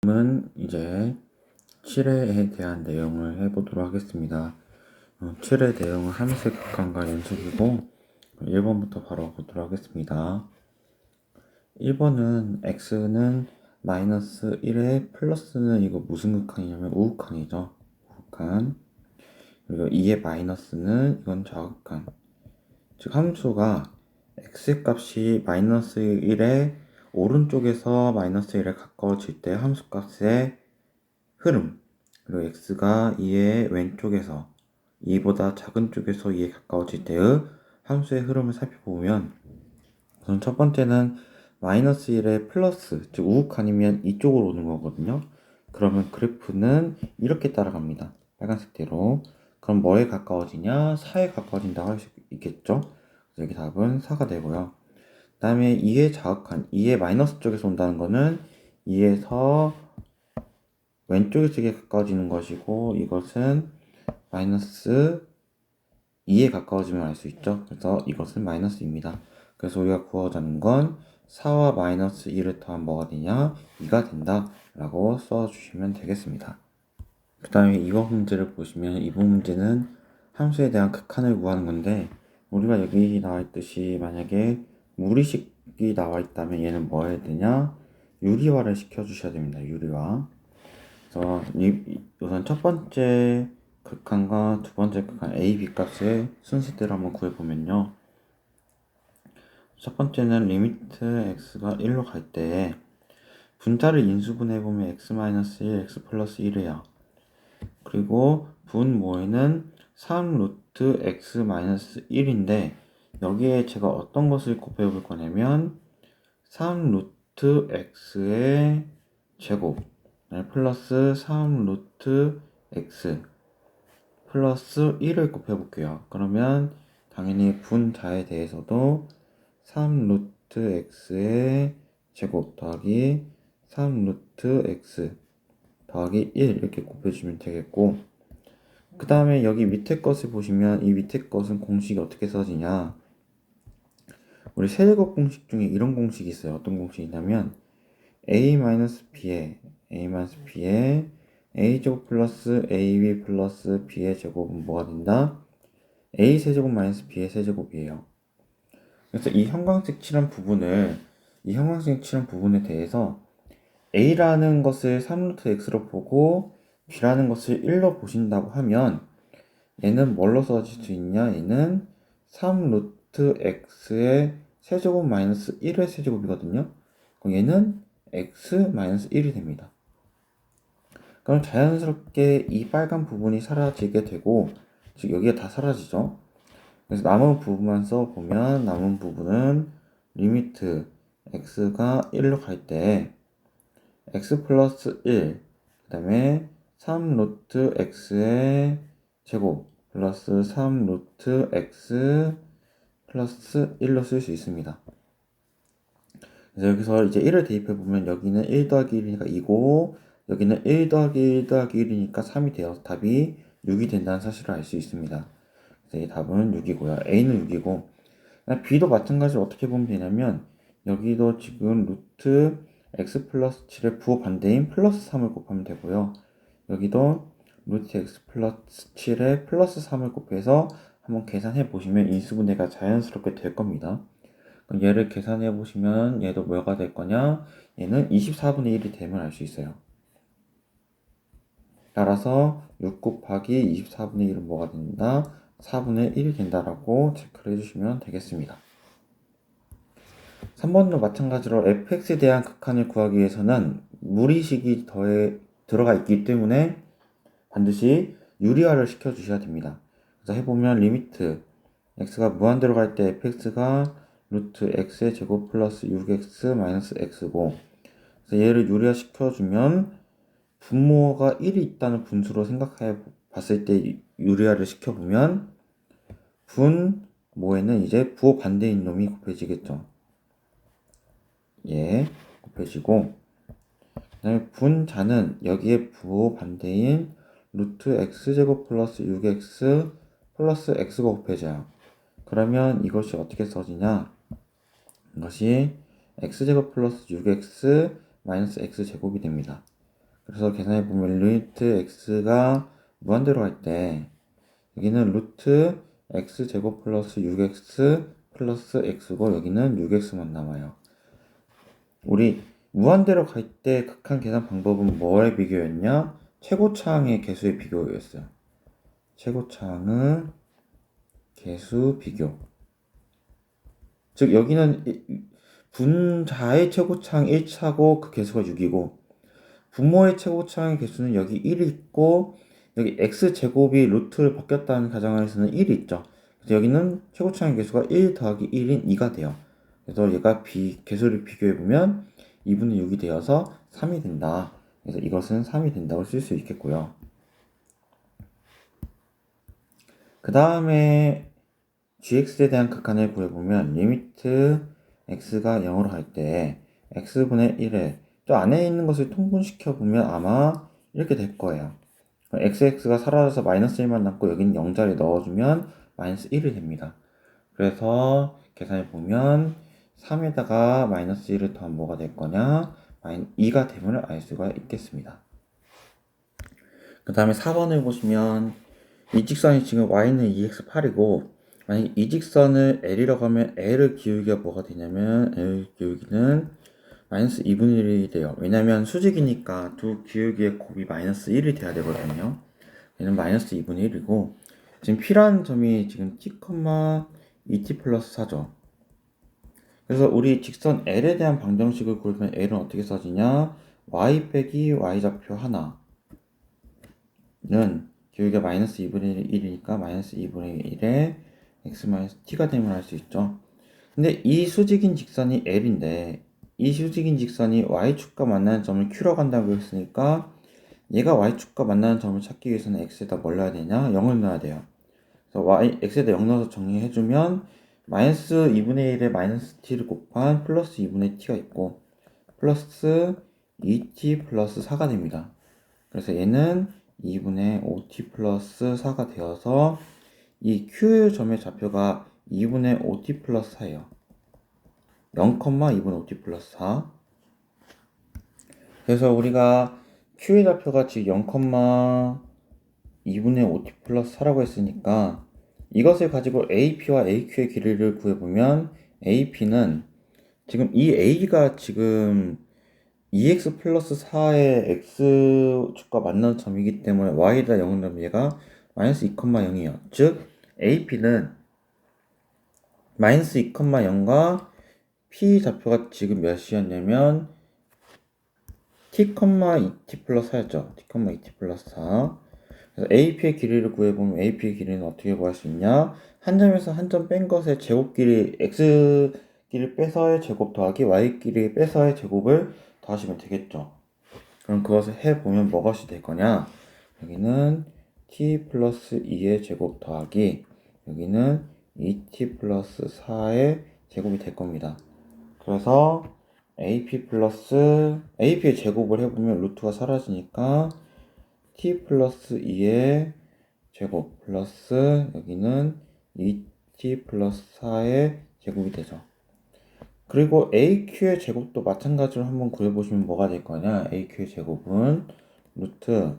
은 이제 7회에 대한 내용을 해보도록 하겠습니다. 7회 내용은 함수의 극한과 연속이고 1번부터 바로 보도록 하겠습니다. 1번은 x는 마이너스 1에 플러스는 이거 무슨 극한이냐면 우극한이죠. 우극한. 그리고 2의 마이너스는 이건 좌극한. 즉 함수가 x 값이 마이너스 1에 오른쪽에서 마이너스 1에 가까워질 때 함수값의 흐름, 그리고 x가 2의 왼쪽에서 2보다 작은 쪽에서 2에 가까워질 때의 함수의 흐름을 살펴보면 우선 첫 번째는 마이너스 1에 플러스, 즉 우극한이면 이쪽으로 오는 거거든요. 그러면 그래프는 이렇게 따라갑니다. 빨간색대로. 그럼 뭐에 가까워지냐? 4에 가까워진다고 할 수 있겠죠? 그래서 여기 답은 4가 되고요. 그 다음에 2의 좌극한, 2의 마이너스 쪽에서 온다는 거는 2에서 왼쪽에서 이게 가까워지는 것이고 이것은 마이너스 2에 가까워지면 알 수 있죠. 그래서 이것은 마이너스입니다. 그래서 우리가 구하자는 건 4와 마이너스 2를 더하면 뭐가 되냐? 2가 된다 라고 써주시면 되겠습니다. 그 다음에 이번 문제를 보시면 이번 문제는 함수에 대한 극한을 구하는 건데 우리가 여기 나와 있듯이 만약에 무리식이 나와 있다면 얘는 뭐 해야 되냐? 유리화를 시켜 주셔야 됩니다. 유리화. 그래서 우선 첫 번째 극한과 두 번째 극한 a, b 값의 순서대로 한번 구해보면요. 첫 번째는 리미트 x가 1로 갈 때 분자를 인수분해보면 x-1, x 플러스 1이에요. 그리고 분모에는 3 루트 x-1인데 여기에 제가 어떤 것을 곱해볼 거냐면 3 루트 x의 제곱 플러스 3 루트 x 플러스 1을 곱해볼게요. 그러면 당연히 분자에 대해서도 3 루트 x의 제곱 더하기 3 루트 x 더하기 1 이렇게 곱해주면 되겠고 그 다음에 여기 밑에 것을 보시면 이 밑에 것은 공식이 어떻게 써지냐 우리 세제곱 공식 중에 이런 공식이 있어요. 어떤 공식이냐면 a-b에 a제곱 플러스 ab 플러스 b의 제곱은 뭐가 된다? a 세제곱 마이너스 b의 세제곱이에요. 그래서 이 형광색 칠한 부분에 대해서 a라는 것을 3루트 x로 보고 b라는 것을 1로 보신다고 하면 얘는 뭘로 써질 수 있냐? 얘는 3루트 x의 세제곱 마이너스 1의 세제곱이거든요. 그럼 얘는 x 마이너스 1이 됩니다. 그럼 자연스럽게 이 빨간 부분이 사라지게 되고 즉 여기가 다 사라지죠. 그래서 남은 부분만 써보면 남은 부분은 리미트 x가 1로 갈 때 x 플러스 1 그 다음에 3 루트 x의 제곱 플러스 3 루트 x 플러스 1로 쓸 수 있습니다. 그래서 여기서 이제 1을 대입해보면 여기는 1 더하기 1이니까 2고 여기는 1 더하기 1 더하기 1이니까 3이 되어서 답이 6이 된다는 사실을 알 수 있습니다. 그래서 이 답은 6이고요. A는 6이고 B도 마찬가지로 어떻게 보면 되냐면 여기도 지금 루트 x 플러스 7의 부호 반대인 플러스 3을 곱하면 되고요. 여기도 루트 x 플러스 7에 플러스 3을 곱해서 한번 계산해 보시면 인수분해가 자연스럽게 될 겁니다. 그럼 얘를 계산해 보시면 얘도 뭐가 될 거냐? 얘는 24분의 1이 되면 알 수 있어요. 따라서 6 곱하기 24분의 1은 뭐가 된다? 4분의 1이 된다라고 체크를 해주시면 되겠습니다. 3번도 마찬가지로 fx에 대한 극한을 구하기 위해서는 무리식이 들어가 있기 때문에 반드시 유리화를 시켜주셔야 됩니다. 그래서 해보면 리미트 x가 무한대로 갈 때 fx가 루트 x의 제곱 플러스 6x 마이너스 x고 그래서 얘를 유리화 시켜주면 분모가 1이 있다는 분수로 생각해 봤을 때 유리화를 시켜보면 분모에는 이제 부호 반대인 놈이 곱해지겠죠. 예, 곱해지고 그 다음에 분자는 여기에 부호 반대인 루트 x제곱 플러스 6x 플러스 x가 곱해져요. 그러면 이것이 어떻게 써지냐? 이것이 x제곱 플러스 6x 마이너스 x제곱이 됩니다. 그래서 계산해보면 루트 x가 무한대로 갈 때 여기는 루트 x제곱 플러스 6x 플러스 x고 여기는 6x만 남아요. 우리 무한대로 갈 때 극한 계산 방법은 뭐의 비교였냐? 최고차항의 개수의 비교였어요. 최고차항의 개수 비교. 즉 여기는 분자의 최고차항 1차고 그 개수가 6이고 분모의 최고차항의 개수는 여기 1이 있고 여기 x제곱이 루트를 바뀌었다는 가정하에서는 1이 있죠. 그래서 여기는 최고차항의 개수가 1 더하기 1인 2가 돼요. 그래서 얘가 개수를 비교해보면 2분의 6이 되어서 3이 된다. 그래서 이것은 3이 된다고 쓸 수 있겠고요. 그 다음에 gx에 대한 극한을 구해보면 리미트 x가 0으로 갈 때 x분의 1에 또 안에 있는 것을 통분시켜보면 아마 이렇게 될 거예요. xx가 사라져서 마이너스 1만 남고 여기는 0자리 넣어주면 마이너스 1이 됩니다. 그래서 계산해보면 3에다가 마이너스 1을 더하면 뭐가 될 거냐? 2가 됨을 알 수가 있겠습니다. 그 다음에 4번을 보시면 이 직선이 지금 y는 2x8이고 만약 이 직선을 l이라고 하면 l을 기울기가 뭐가 되냐면 l 기울기는 마이너스 2분의 1이 돼요. 왜냐면 수직이니까 두 기울기의 곱이 마이너스 1이 돼야 되거든요. 얘는 마이너스 2분의 1이고 지금 P라는 점이 지금 t, 2t 플러스 4죠. 그래서 우리 직선 L에 대한 방정식을 구하면 L은 어떻게 써지냐? y 빼기 y좌표 하나는 기울기가 마이너스 2분의 1이니까 마이너스 2분의 1에 x 마이너스 t가 되면 알 수 있죠. 근데 이 수직인 직선이 L인데 이 수직인 직선이 y축과 만나는 점을 Q로 간다고 했으니까 얘가 y축과 만나는 점을 찾기 위해서는 x에다 뭘 넣어야 되냐? 0을 넣어야 돼요. 그래서 x에다 0 넣어서 정리해주면 마이너스 2분의 1에 마이너스 t를 곱한 플러스 2분의 t가 있고 플러스 2t 플러스 4가 됩니다. 그래서 얘는 2분의 5t 플러스 4가 되어서 이 Q점의 좌표가 2분의 5t 플러스 4예요. 0,2분의 5t 플러스 4. 그래서 우리가 Q의 좌표가 지금 0,2분의 5t 플러스 4라고 했으니까 이것을 가지고 AP와 AQ의 길이를 구해보면 AP는 지금 이 A가 지금 2x 플러스 4의 x축과 만나는 점이기 때문에 y에다 0을 넣으면 얘가 마이너스 2,0이에요. 즉 AP는 마이너스 2,0과 P 좌표가 지금 몇이었냐면 t,2t 플러스 4였죠. t,2t 플러스 4. 그래서 AP의 길이를 구해보면 AP의 길이는 어떻게 구할 수 있냐? 한 점에서 한 점 뺀 것의 제곱 길이 x 길이 빼서의 제곱 더하기 y 길이 빼서의 제곱을 더하시면 되겠죠. 그럼 그것을 해보면 무엇이 될 거냐? 여기는 t 플러스 2의 제곱 더하기 여기는 2t 플러스 4의 제곱이 될 겁니다. 그래서 AP의 제곱을 해보면 루트가 사라지니까 t 플러스 2의 제곱 플러스 여기는 2t 플러스 4의 제곱이 되죠. 그리고 AQ의 제곱도 마찬가지로 한번 구해보시면 뭐가 될 거냐? AQ의 제곱은 루트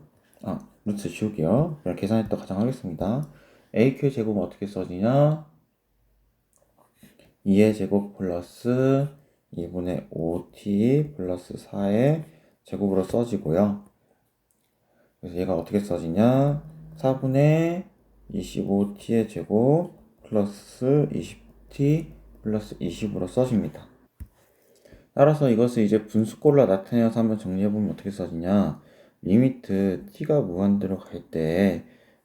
지울게요. 그냥 계산했다 가정하겠습니다. AQ의 제곱은 어떻게 써지냐? 2의 제곱 플러스 2분의 5t 플러스 4의 제곱으로 써지고요. 그래서 얘가 어떻게 써지냐? 4분의 25t의 제곱 플러스 20t 플러스 20으로 써집니다. 따라서 이것을 이제 분수꼴로 나타내서 한번 정리해보면 어떻게 써지냐? 리미트 t가 무한대로 갈 때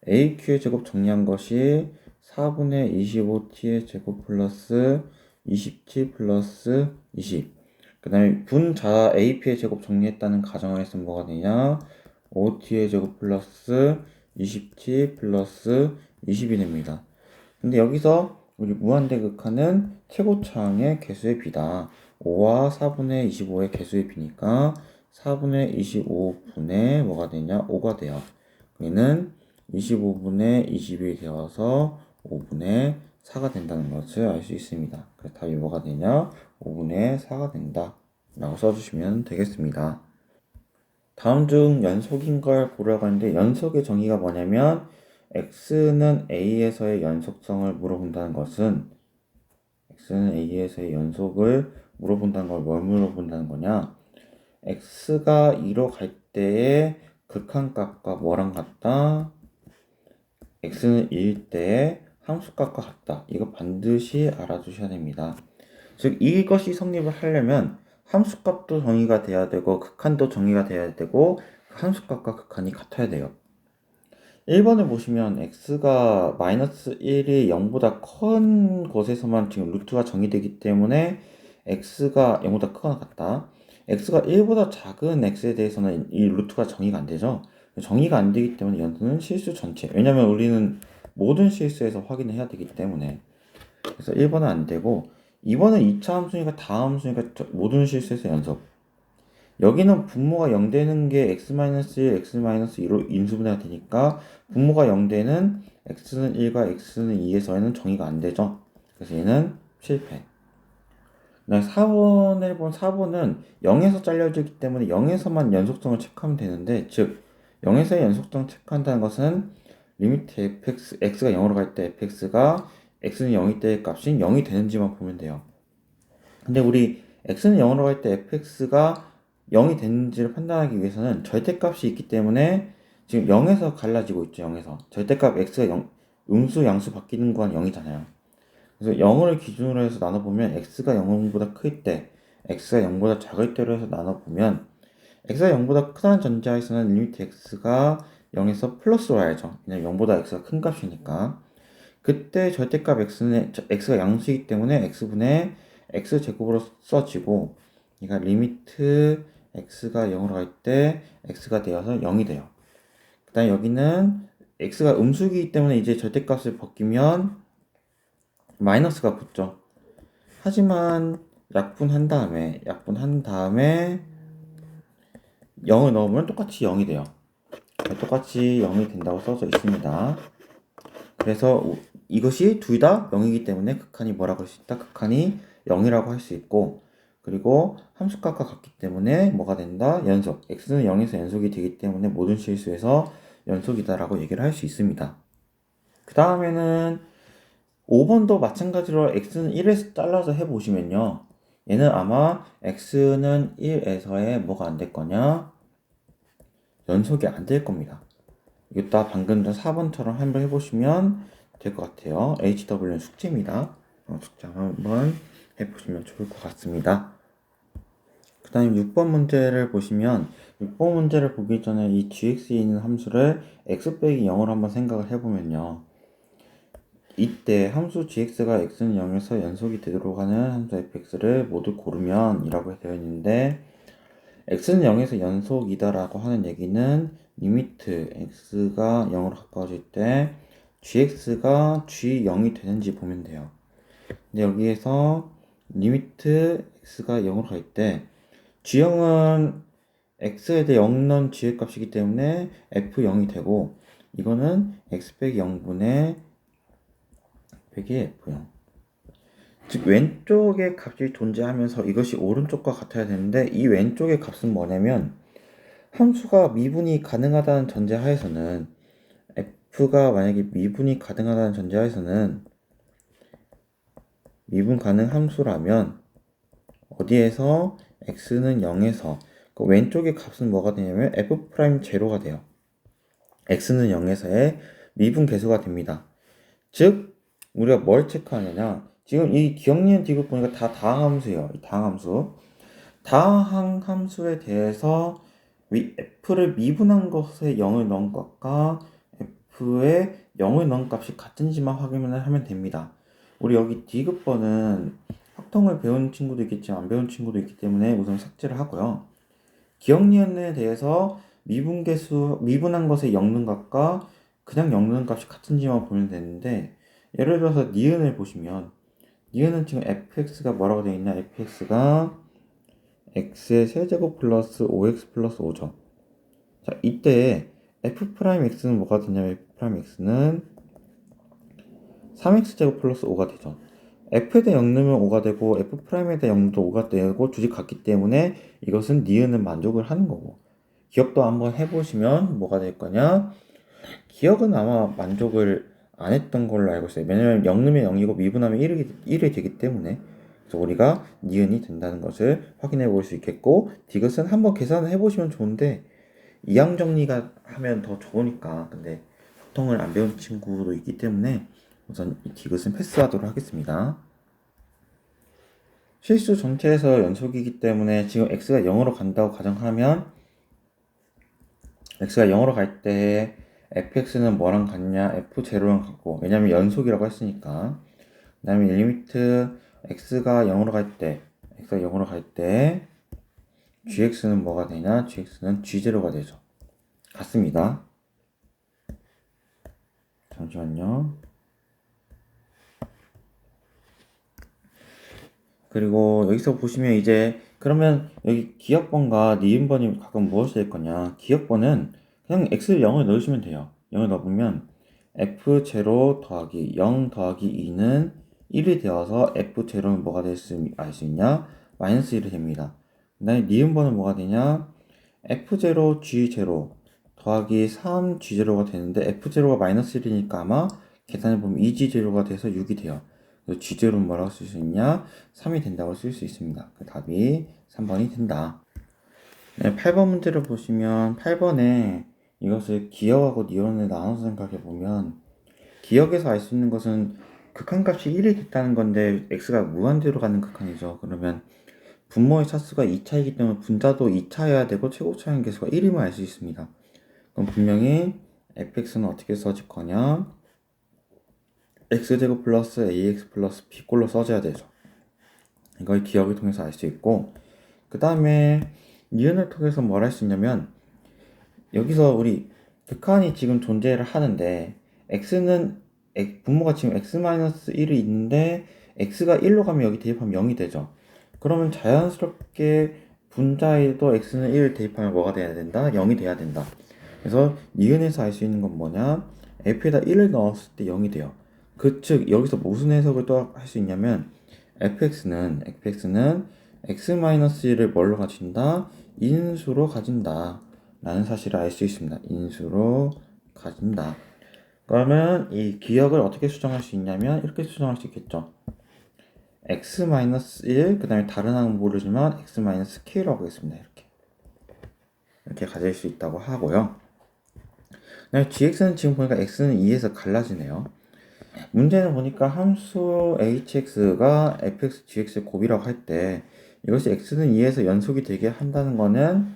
AQ의 제곱 정리한 것이 4분의 25t의 제곱 플러스 20t 플러스 20. 그 다음에 분자 AP의 제곱 정리했다는 가정하에서 뭐가 되냐? 5t의 제곱 플러스 20t 플러스 20이 됩니다. 근데 여기서 우리 무한대 극한은 최고차항의 개수의 비다. 5와 4분의 25의 개수의 비니까 4분의 25분의 뭐가 되냐? 5가 돼요. 얘는 25분의 20이 되어서 5분의 4가 된다는 것을 알 수 있습니다. 그래서 답이 뭐가 되냐? 5분의 4가 된다 라고 써주시면 되겠습니다. 다음 중 연속인 걸 고르라고 하는데 연속의 정의가 뭐냐면 x는 a에서의 연속성을 물어본다는 것은 x는 a에서의 연속을 물어본다는 걸 뭘 물어본다는 거냐? x가 2로 갈 때의 극한값과 뭐랑 같다? x는 1일 때의 함수값과 같다. 이거 반드시 알아두셔야 됩니다. 즉 이것이 성립을 하려면 함수값도 정의가 돼야 되고 극한도 정의가 돼야 되고 함수값과 극한이 같아야 돼요. 1번을 보시면 x가 마이너스 1이 0보다 큰 곳에서만 지금 루트가 정의되기 때문에 x가 0보다 크거나 같다. x가 1보다 작은 x에 대해서는 이 루트가 정의가 안 되죠. 정의가 안 되기 때문에 연수는 실수 전체. 왜냐면 우리는 모든 실수에서 확인을 해야 되기 때문에. 그래서 1번은 안 되고 2번은 2차 함수니까 다음 함수니까 모든 실수에서 연속. 여기는 분모가 0 되는 게 x-1, x-2로 인수분해가 되니까 분모가 0 되는 x는 1과 x는 2에서는 정의가 안 되죠. 그래서 얘는 실패. 4번을 본 4번은 0에서 잘려지기 때문에 0에서만 연속성을 체크하면 되는데 즉 0에서의 연속성 체크한다는 것은 리미트 fx, x가 0으로 갈 때 fx가 x는 0일 때 값이 0이 되는지만 보면 돼요. 근데 우리 x는 0으로 갈 때 fx가 0이 되는지를 판단하기 위해서는 절대값이 있기 때문에 지금 0에서 갈라지고 있죠. 0에서 절대값 x가 0, 음수 양수 바뀌는 건 0이잖아요. 그래서 0을 기준으로 해서 나눠보면 x가 0보다 클 때, x가 0보다 작을 때로 해서 나눠보면 x가 0보다 크다는 전제하에서는 리미트 x가 0에서 플러스로 와야죠. 왜냐면 0보다 x가 큰 값이니까. 그때 절대값 x는 x가 양수이기 때문에 x분의 x제곱으로 써지고 그러니까 리미트 x가 0으로 갈 때 x가 되어서 0이 돼요. 그 다음에 여기는 x가 음수이기 때문에 이제 절대값을 벗기면 마이너스가 붙죠. 하지만 약분한 다음에 0을 넣으면 똑같이 0이 돼요. 똑같이 0이 된다고 써져 있습니다. 그래서 이것이 둘 다 0이기 때문에 극한이 뭐라고 할 수 있다? 극한이 0이라고 할 수 있고 그리고 함수값과 같기 때문에 뭐가 된다? 연속. x는 0에서 연속이 되기 때문에 모든 실수에서 연속이다라고 얘기를 할 수 있습니다. 그 다음에는 5번도 마찬가지로 x는 1에서 잘라서 해보시면요. 얘는 아마 x는 1에서의 뭐가 안 될 거냐? 연속이 안 될 겁니다. 이따 방금 전 4번처럼 한번 해보시면 될 것 같아요. HW는 숙제입니다. 숙제 한번 해보시면 좋을 것 같습니다. 그 다음에 6번 문제를 보시면 6번 문제를 보기 전에 이 gx에 있는 함수를 x 빼기 0으로 한번 생각을 해보면요. 이때 함수 gx가 x는 0에서 연속이 되도록 하는 함수 fx를 모두 고르면 이라고 되어 있는데 x는 0에서 연속이다 라고 하는 얘기는 리미트 x가 0으로 가까워질 때 gx가 g0이 되는지 보면 돼요. 근데 여기에서 리미트 x가 0으로 갈 때 g0은 x에 대해 0 넣은 g의 값이기 때문에 f0이 되고 이거는 x 빼기 0분의 빼기 f0 즉 왼쪽의 값이 존재하면서 이것이 오른쪽과 같아야 되는데 이 왼쪽의 값은 뭐냐면 함수가 미분이 가능하다는 전제하에서는 f가 만약에 미분이 가능하다는 전제하에서는 미분 가능 함수라면 어디에서 x는 0에서 그 왼쪽의 값은 뭐가 되냐면 f'0가 돼요. x는 0에서의 미분 계수가 됩니다. 즉 우리가 뭘 체크하느냐 지금 이 기억니은 디귿 보니까 다 다항함수예요. 이 다항함수. 다항함수에 대해서 f를 미분한 것에 0을 넣은 것과 f에 0을 넣은 값이 같은지만 확인을 하면 됩니다. 우리 여기 디귿번은 확통을 배운 친구도 있겠지만 안 배운 친구도 있기 때문에 우선 삭제를 하고요. 기억니은에 대해서 미분한 것에 0 넣은 값과 그냥 0 넣은 값이 같은지만 보면 되는데 예를 들어서 니은을 보시면 니은은 지금 fx가 뭐라고 되어 있나? fx가 x의 세제곱 플러스 5x 플러스 5죠. 자, 이때 f'x는 뭐가 되냐면 f'x는 3x제곱 플러스 5가 되죠. f에 대해 0 넣으면 5가 되고 f'에 대해 0도 5가 되고 주식 같기 때문에 이것은 니은은 만족을 하는 거고 기억도 한번 해보시면 뭐가 될 거냐? 기억은 아마 만족을 안 했던 걸로 알고 있어요. 왜냐면 0이면 0이고 미분하면 1이 되기 때문에. 그래서 우리가 니은이 된다는 것을 확인해 볼 수 있겠고, 디귿은 한번 계산을 해보시면 좋은데 이항 정리가 하면 더 좋으니까. 근데 보통을 안 배운 친구도 있기 때문에 우선 이 디귿은 패스하도록 하겠습니다. 실수 전체에서 연속이기 때문에 지금 x가 0으로 간다고 가정하면 x가 0으로 갈 때 fx는 뭐랑 같냐? f0랑 같고, 왜냐면 연속이라고 했으니까. 그 다음에 리미트 x가 0으로 갈 때 gx는 뭐가 되냐? gx는 g0가 되죠. 같습니다. 잠시만요. 그리고 여기서 보시면 이제 그러면 여기 기억번과 니은번이 각각 무엇이 될 거냐? 기억번은 그냥 x를 0을 넣으시면 돼요. 0을 넣으면 f0 더하기 0 더하기 2는 1이 되어서 f0는 뭐가 될 수 알 수 있냐? 마이너스 1이 됩니다. 그 다음에 니은번은 뭐가 되냐? f0 g0 더하기 3 g0가 되는데 f0가 마이너스 1이니까 아마 계산해보면 2g0가 돼서 6이 돼요. G제로는 뭐라고 쓸 수 있냐? 3이 된다고 쓸 수 있습니다. 그 답이 3번이 된다. 네, 8번 문제를 보시면 8번에 이것을 기억하고 니은을 나눠서 생각해 보면 기억에서 알 수 있는 것은 극한값이 1이 됐다는 건데 x가 무한대로 가는 극한이죠. 그러면 분모의 차수가 2차이기 때문에 분자도 2차여야 되고 최고차인 개수가 1이면 알 수 있습니다. 그럼 분명히 fx는 어떻게 써질 거냐? x제곱 플러스 ax 플러스 b꼴로 써줘야 되죠. 이걸 기억을 통해서 알 수 있고, 그 다음에 니은을 통해서 뭘 할 수 있냐면 여기서 우리 극한이 지금 존재를 하는데 x는 분모가 지금 x-1이 있는데 x가 1로 가면 여기 대입하면 0이 되죠. 그러면 자연스럽게 분자에도 x는 1을 대입하면 뭐가 돼야 된다? 0이 돼야 된다. 그래서 니은에서 알 수 있는 건 뭐냐? f에다 1을 넣었을 때 0이 돼요. 즉 여기서 무슨 해석을 또 할 수 있냐면 fx는 x-1을 뭘로 가진다? 인수로 가진다 라는 사실을 알 수 있습니다. 인수로 가진다. 그러면 이 기억을 어떻게 수정할 수 있냐면 이렇게 수정할 수 있겠죠. x-1 그 다음에 다른 항은 모르지만 x-k라고 하겠습니다. 이렇게 가질 수 있다고 하고요. gx는 지금 보니까 x는 2에서 갈라지네요. 문제는 보니까 함수 hx가 fx, gx의 곱이라고 할 때 이것이 x는 2에서 연속이 되게 한다는 거는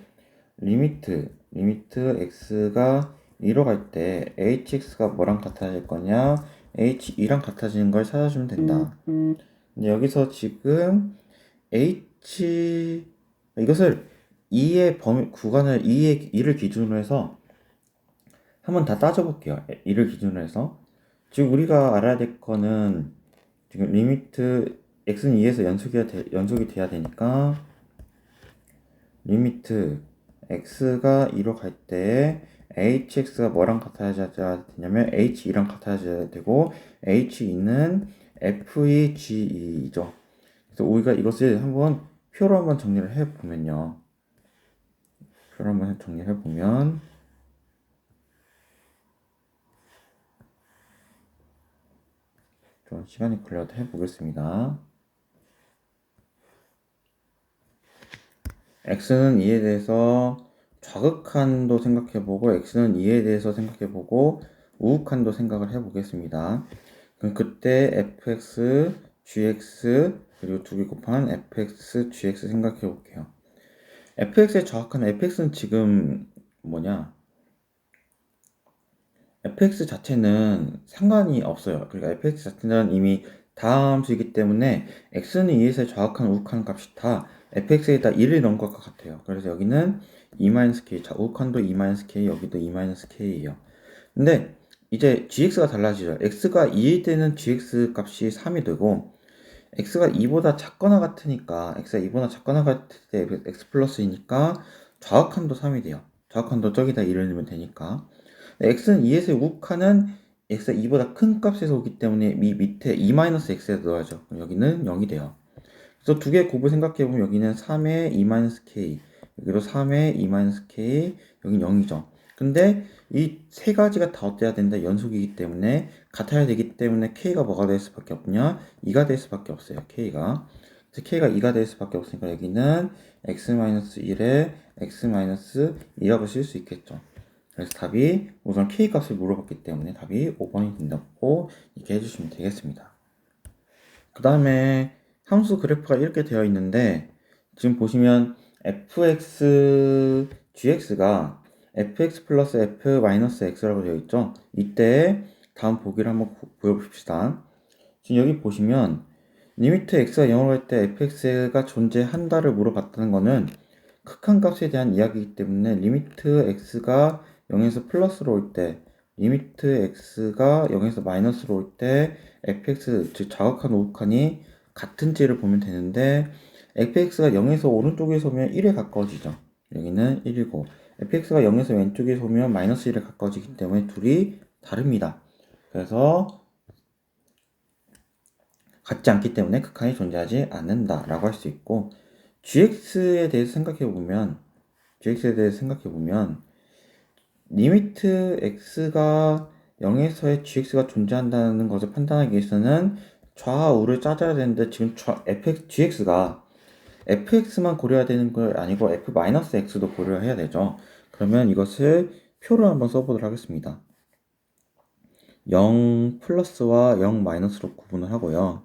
리미트 x가 2로 갈 때 hx가 뭐랑 같아질 거냐? h2랑 같아지는 걸 찾아주면 된다. 근데 여기서 지금 이것을 2의 구간을 2를 기준으로 해서 한번 다 따져볼게요. 2를 기준으로 해서 지금 우리가 알아야 될 거는 지금 리미트 x는 2에서 연속이 돼야 되니까 리미트 x가 2로 갈 때 hx가 뭐랑 같아져야 되냐면 h2랑 같아져야 되고 h2는 f2g2죠. 그래서 우리가 이것을 한번 표로 한번 정리를 해보면요. 표로 한번 정리를 해보면 좀 시간이 걸려도 해보겠습니다. x는 2에 대해서 좌극한도 생각해보고 x는 2에 대해서 생각해보고 우극한도 생각을 해보겠습니다. 그럼 그때 fx, gx 그리고 두 개 곱한 fx, gx 생각해볼게요. fx의 좌극한 fx는 지금 뭐냐? fx 자체는 상관이 없어요. 그러니까 fx 자체는 이미 다함수이기 때문에 x는 2에서 좌극한 우극한 값이 다 fx에다 1을 넣은 것과 같아요. 그래서 여기는 2-k, 우극한도 2-k, 여기도 2-k예요. 근데 이제 gx가 달라지죠. x가 2일 때는 gx 값이 3이 되고 x가 2보다 작거나 같으니까 x가 2보다 작거나 같을 때 x 플러스이니까 좌극한도 3이 돼요. 좌극한도 저기다 1을 넣으면 되니까. x는 2에서 우극한은 x가 2보다 큰 값에서 오기 때문에 이 밑에 2-x에 넣어야죠. 그럼 여기는 0이 돼요. 그래서 두 개의 곱을 생각해보면 여기는 3의 2-k, 여기도 3에 2-k, 여긴 0이죠. 근데 이 세 가지가 다 어때야 된다? 연속이기 때문에 같아야 되기 때문에 k가 뭐가 될 수밖에 없냐? 2가 될 수밖에 없어요. k가. 그래서 k가 2가 될 수밖에 없으니까 여기는 x-1에 x-2라고 쓸 수 있겠죠. 그래서 답이 우선 k 값을 물어봤기 때문에 답이 5번이 된다고 이렇게 해주시면 되겠습니다. 그 다음에 함수 그래프가 이렇게 되어 있는데 지금 보시면 fx, gx가 fx 플러스 f 마이너스 x라고 되어 있죠. 이때 다음 보기를 한번 보여봅시다. 지금 여기 보시면 리미트 x가 0으로 갈 때 fx가 존재한다를 물어봤다는 거는 극한값에 대한 이야기이기 때문에 리미트 x가 0에서 플러스로 올 때, 리미트 x가 0에서 마이너스로 올 때 fx, 즉 자극한 우극한이 같은지를 보면 되는데 fx가 0에서 오른쪽에서 오면 1에 가까워지죠. 여기는 1이고 fx가 0에서 왼쪽에서 오면 마이너스 1에 가까워지기 때문에 둘이 다릅니다. 그래서 같지 않기 때문에 극한이 존재하지 않는다라고 할 수 있고 gx에 대해서 생각해보면 리미트 x가 0에서의 gx가 존재한다는 것을 판단하기 위해서는 좌우를 짜줘야 되는데 지금 gx가 fx만 고려해야 되는 거 아니고 f-x도 고려해야 되죠. 그러면 이것을 표로 한번 써보도록 하겠습니다. 0 플러스와 0 마이너스로 구분을 하고요.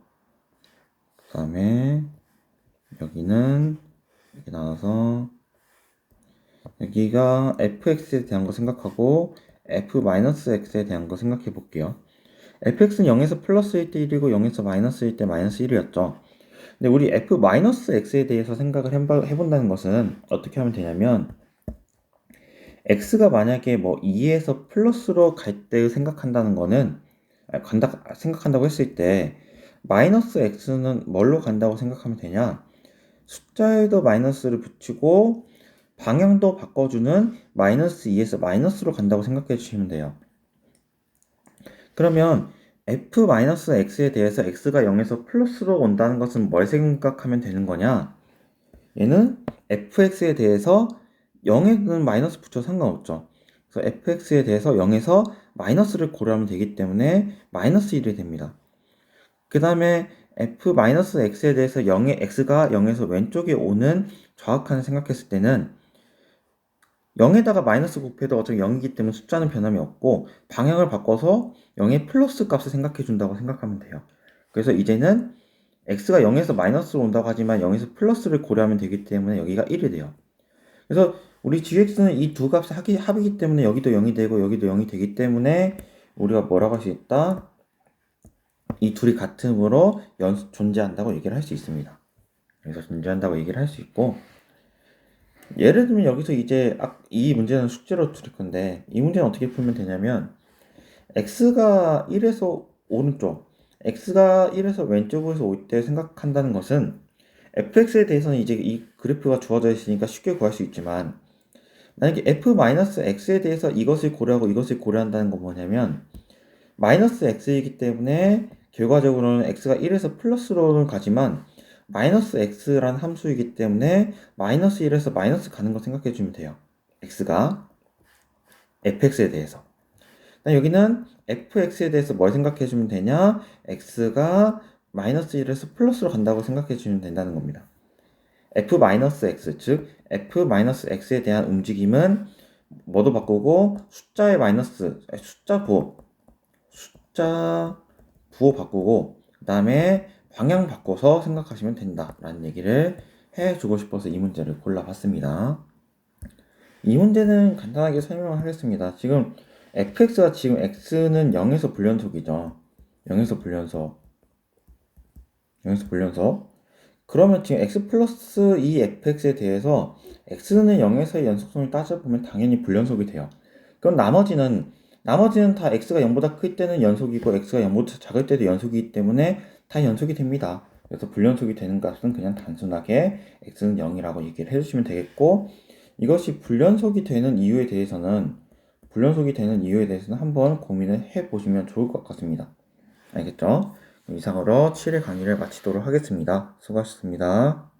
그 다음에 여기는 이렇게 나와서 여기가 fx에 대한 거 생각하고 f-x에 대한 거 생각해 볼게요. fx는 0에서 플러스일 때 1이고 0에서 마이너스일 때 마이너스 1이었죠. 근데 우리 f-x에 대해서 생각을 해본다는 것은 어떻게 하면 되냐면 x가 만약에 뭐 2에서 플러스로 갈 때 생각한다는 거는 생각한다고 했을 때 마이너스 x는 뭘로 간다고 생각하면 되냐? 숫자에도 마이너스를 붙이고 방향도 바꿔주는 마이너스 2에서 마이너스로 간다고 생각해 주시면 돼요. 그러면 f-x에 대해서 x가 0에서 플러스로 온다는 것은 뭘 생각하면 되는 거냐? 얘는 fx에 대해서 0에는 마이너스 붙여 상관없죠. 그래서 fx에 대해서 0에서 마이너스를 고려하면 되기 때문에 마이너스 1이 됩니다. 그 다음에 f-x에 대해서 x가 0에서 왼쪽에 오는 좌극한을 생각했을 때는 0에다가 마이너스 곱해도 어차피 0이기 때문에 숫자는 변함이 없고 방향을 바꿔서 0의 플러스 값을 생각해 준다고 생각하면 돼요. 그래서 이제는 x가 0에서 마이너스로 온다고 하지만 0에서 플러스를 고려하면 되기 때문에 여기가 1이 돼요. 그래서 우리 gx는 이 두 값의 합이기 때문에 여기도 0이 되고 여기도 0이 되기 때문에 우리가 뭐라고 할 수 있다? 이 둘이 같음으로 존재한다고 얘기를 할 수 있습니다. 그래서 존재한다고 얘기를 할 수 있고 예를 들면 여기서 이제 이 문제는 숙제로 드릴 건데 이 문제는 어떻게 풀면 되냐면 x가 1에서 오른쪽 x가 1에서 왼쪽에서 올 때 생각한다는 것은 fx에 대해서는 이제 이 그래프가 주어져 있으니까 쉽게 구할 수 있지만 만약에 f-x에 대해서 이것을 고려하고 이것을 고려한다는 건 뭐냐면 마이너스 x이기 때문에 결과적으로는 x가 1에서 플러스로는 가지만 마이너스 x라는 함수이기 때문에 마이너스 1에서 마이너스 가는 거 생각해 주면 돼요. x가 fx에 대해서. 여기는 fx에 대해서 뭘 생각해 주면 되냐? x가 마이너스 1에서 플러스로 간다고 생각해 주면 된다는 겁니다. f-x, 즉 f-x에 대한 움직임은 뭐도 바꾸고 숫자 부호 바꾸고 그 다음에 방향 바꿔서 생각하시면 된다라는 얘기를 해주고 싶어서 이 문제를 골라봤습니다. 이 문제는 간단하게 설명을 하겠습니다. 지금 fx가 지금 x는 0에서 불연속이죠. 0에서 불연속. 그러면 지금 x 플러스 2fx에 대해서 x는 0에서의 연속성을 따져보면 당연히 불연속이 돼요. 그럼 나머지는 다 x가 0보다 클 때는 연속이고 x가 0보다 작을 때도 연속이기 때문에 다 연속이 됩니다. 그래서 불연속이 되는 값은 그냥 단순하게 x는 0이라고 얘기를 해주시면 되겠고 이것이 불연속이 되는 이유에 대해서는 한번 고민을 해보시면 좋을 것 같습니다. 알겠죠? 이상으로 7회 강의를 마치도록 하겠습니다. 수고하셨습니다.